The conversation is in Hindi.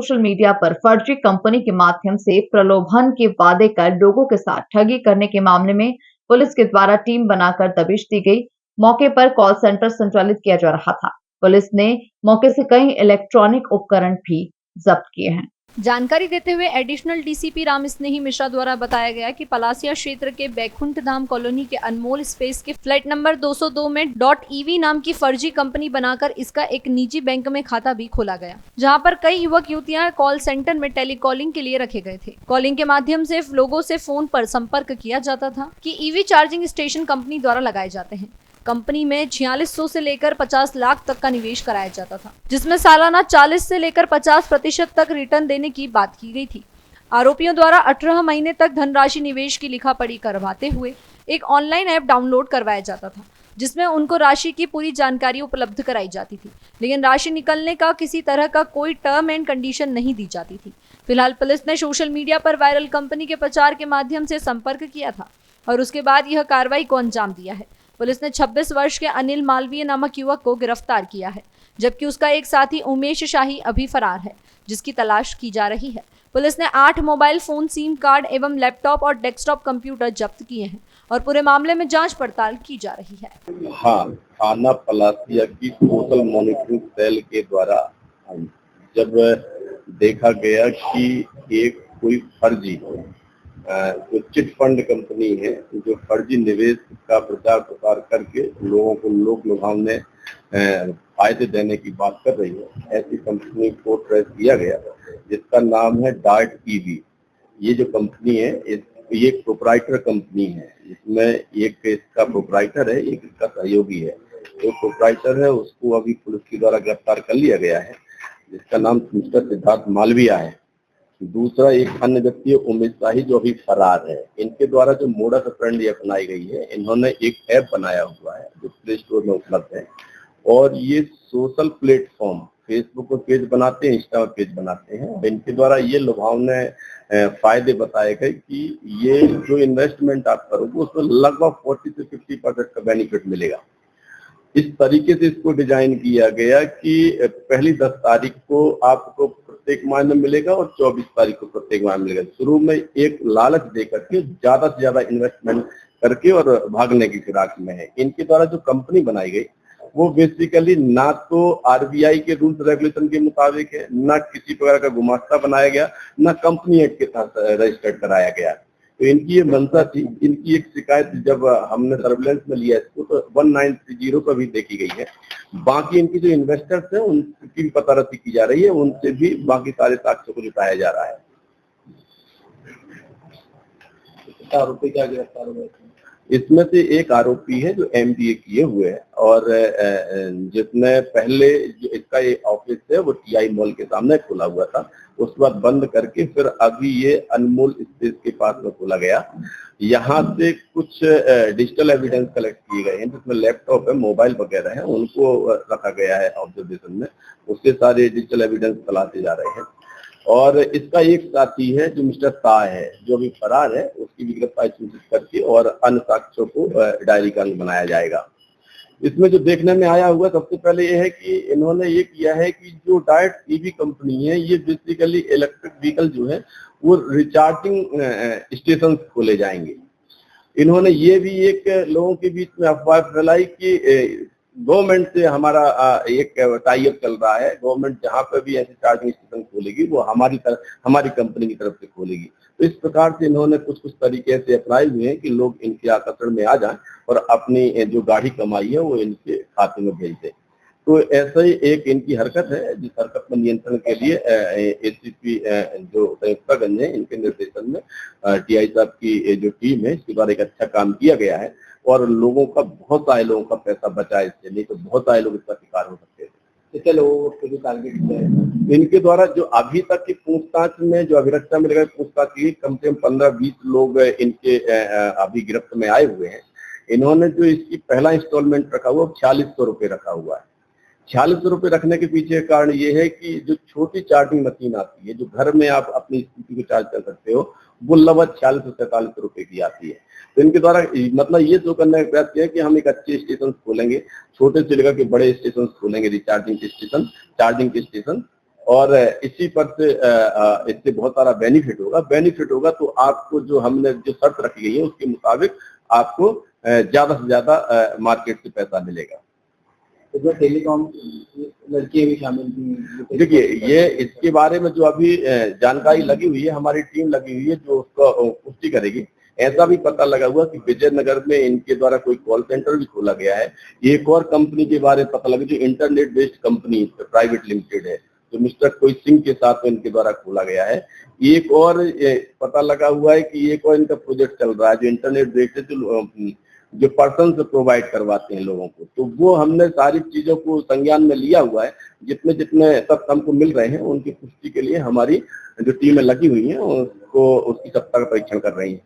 सोशल मीडिया पर फर्जी कंपनी के माध्यम से प्रलोभन के वादे कर लोगों के साथ ठगी करने के मामले में पुलिस के द्वारा टीम बनाकर दबिश दी गई। मौके पर कॉल सेंटर संचालित किया जा रहा था। पुलिस ने मौके से कई इलेक्ट्रॉनिक उपकरण भी जब्त किए हैं। जानकारी देते हुए एडिशनल डीसीपी राम स्नेही मिश्रा द्वारा बताया गया कि पलासिया क्षेत्र के बैकुंठ धाम कॉलोनी के अनमोल स्पेस के फ्लैट नंबर 202 में .ev नाम की फर्जी कंपनी बनाकर इसका एक निजी बैंक में खाता भी खोला गया, जहां पर कई युवक युवतियां कॉल सेंटर में टेलीकॉलिंग के लिए रखे गए थे। कॉलिंग के माध्यम से लोगों से फोन पर संपर्क किया जाता था कि ईवी चार्जिंग स्टेशन कंपनी द्वारा लगाए जाते हैं। कंपनी में 4600 से लेकर 50 लाख तक का निवेश कराया जाता था, जिसमें सालाना 40 से लेकर 50% तक रिटर्न देने की बात की गई थी। आरोपियों द्वारा 18 महीने तक धनराशि निवेश की लिखापढ़ी करवाते हुए एक ऑनलाइन ऐप डाउनलोड करवाया जाता था, जिसमें उनको राशि की पूरी जानकारी उपलब्ध कराई जाती थी, लेकिन राशि निकलने का किसी तरह का कोई टर्म एंड कंडीशन नहीं दी जाती थी। फिलहाल पुलिस ने सोशल मीडिया पर वायरल कंपनी के प्रचार के माध्यम से संपर्क किया था और उसके बाद यह कार्रवाई को अंजाम दिया है। पुलिस ने 26 वर्ष के अनिल मालवीय नामक युवक को गिरफ्तार किया है, जबकि उसका एक साथी उमेश शाही अभी फरार है, जिसकी तलाश की जा रही है। पुलिस ने 8 मोबाइल फोन, सिम कार्ड एवं लैपटॉप और डेस्कटॉप कंप्यूटर जब्त किए हैं और पूरे मामले में जांच पड़ताल की जा रही है। हाँ, थाना पलासिया की सोशल मॉनिटरिंग सेल के द्वारा जब देखा गया कि एक कोई फर्जी जो चिट फंड कंपनी है, जो फर्जी निवेश का प्रचार प्रसार करके लोगों को लोक लुभावने फायदे देने की बात कर रही है, ऐसी कंपनी को ट्रेस किया गया, जिसका नाम है .ev। ये जो कंपनी है, ये एक प्रोप्राइटर कंपनी है, जिसमें एक इसका प्रोप्राइटर है, एक इसका सहयोगी है। जो प्रोप्राइटर है उसको अभी पुलिस के द्वारा गिरफ्तार कर लिया गया है, जिसका नाम मिस्टर सिद्धार्थ मालवीया है। दूसरा एक अन्य व्यक्ति है उमेश शाही, जो अभी फरार है। इनके द्वारा जो मोडस ऑपरेंडी अपनाई गई है, इन्होंने एक ऐप बनाया हुआ है जो प्ले स्टोर में उपलब्ध है, और ये सोशल प्लेटफॉर्म फेसबुक पर पेज बनाते हैं, इंस्टा पर पेज बनाते हैं। इनके द्वारा ये लुभावने फायदे बताए गए कि ये जो इन्वेस्टमेंट आप करोगे उसमें लगभग 40 से 50% का बेनिफिट मिलेगा। इस तरीके से इसको डिजाइन किया गया कि पहली 10 तारीख को आपको प्रत्येक माह में मिलेगा और 24 तारीख को प्रत्येक माह में मिलेगा। शुरू में एक लालच दे करके ज्यादा से ज्यादा इन्वेस्टमेंट करके और भागने की फिराक में है। इनके द्वारा जो कंपनी बनाई गई वो बेसिकली ना तो आरबीआई के रूल्स रेगुलेशन के मुताबिक है, ना किसी प्रकार का गुमास्ता बनाया गया, ना कंपनी एक्ट के साथ रजिस्टर्ड कराया गया। तो इनकी ये मंशा थी। इनकी एक शिकायत जब हमने सर्विलेंस में लिया इसको तो 1930 पर भी देखी गई है। बाकी इनकी जो इन्वेस्टर्स हैं उनकी भी पता रसी की जा रही है, उनसे भी बाकी सारे साक्ष्यों को जुटाया जा रहा है। आरोपी क्या गिरफ्तार हुए? इसमें से एक आरोपी है जो एमबीए किए हुए है और जिसने पहले जो इसका ये ऑफिस है वो टीआई मॉल के सामने खोला हुआ था, उसके बाद बंद करके फिर अभी ये अनमोल स्पेस के पास में खोला गया। यहाँ से कुछ डिजिटल एविडेंस कलेक्ट किए गए हैं, जिसमें लैपटॉप है, मोबाइल वगैरह है, उनको रखा गया है ऑब्जर्वेशन में। उसके सारे डिजिटल एविडेंस तलाशे जा रहे हैं। और इसका एक साथी है जो मिस्टर शाह है, जो अभी फरार है, उसकी भी गिरफ्तारी सुनिश्चित करके और अन्य साक्ष्यों को डायरी का अंग बनाया जाएगा। इसमें जो देखने में आया हुआ सबसे पहले ये है कि इन्होंने ये किया है कि जो .ev कंपनी है, ये बेसिकली इलेक्ट्रिक व्हीकल जो है वो रिचार्जिंग स्टेशन खोले जाएंगे। इन्होंने ये भी एक लोगों के बीच में अफवाह फैलाई कि गवर्नमेंट से हमारा एक टाई अप चल रहा है, गवर्नमेंट जहाँ पे भी ऐसे चार्जिंग स्टेशन खोलेगी वो हमारी कंपनी की तरफ से खोलेगी। तो इस प्रकार से इन्होंने कुछ तरीके से अपनाए हुए हैं कि लोग इनके आकर्षण में आ जाएं और अपनी जो गाढ़ी कमाई है वो इनके खाते में भेज दें। तो ऐसा ही एक इनकी हरकत है, जिस हरकत में नियंत्रण के लिए एसीपी जो संयुक्तागंज है, इनके निर्देशन में टीआई साहब की जो टीम है, इसके द्वारा एक अच्छा काम किया गया है और लोगों का, बहुत सारे लोगों का पैसा बचा इससे, नहीं तो बहुत सारे लोग इसका शिकार हो सकते थे। कितने लोगों को टारगेट किया है इनके द्वारा? जो अभी तक की पूछताछ में जो अभिरक्षा में पूछताछ की, कम से कम 15-20 लोग इनके अभी गिरफ्त में आए हुए हैं। इन्होंने जो इसकी पहला इंस्टॉलमेंट रखा हुआ 4600 रुपये रखा हुआ है। 4600 रुपये रखने के पीछे कारण ये है कि जो छोटी चार्जिंग मशीन आती है, जो घर में आप अपनी स्कूटी को चार्ज कर सकते हो, वो लगभग 4600-4700 रुपये की आती है। तो इनके द्वारा मतलब ये जो करने का प्रयास किया कि हम एक अच्छे स्टेशन खोलेंगे, छोटे से लेकर के बड़े स्टेशन खोलेंगे, रिचार्जिंग के स्टेशन, चार्जिंग के स्टेशन, और इसी पर से इससे बहुत सारा बेनिफिट होगा तो आपको जो हमने जो शर्त रखी गई है उसके मुताबिक आपको ज्यादा से ज्यादा मार्केट से पैसा मिलेगा। तो टेलीकॉम लड़कियां भी शामिल थी। देखिए ये इसके बारे में जो अभी जानकारी लगी हुई है, हमारी टीम लगी हुई है जो उसका पुष्टि करेगी। ऐसा भी पता लगा हुआ कि विजयनगर में इनके द्वारा कोई कॉल सेंटर भी खोला गया है। एक और कंपनी के बारे में पता लगा जो internet based company private limited है, तो मिस्टर कोई सिंह के साथ में इनके द्वारा खोला गया है। एक और पता लगा हुआ है कि एक और इनका प्रोजेक्ट चल रहा है जो इंटरनेट बेस्ड जो पर्सन से प्रोवाइड करवाते हैं लोगों को, तो वो हमने सारी चीजों को संज्ञान में लिया हुआ है। जितने तथ्य हमको मिल रहे हैं उनकी पुष्टि के लिए हमारी जो टीमें लगी हुई हैं उसको उसकी सत्ता का परीक्षण कर रही हैं।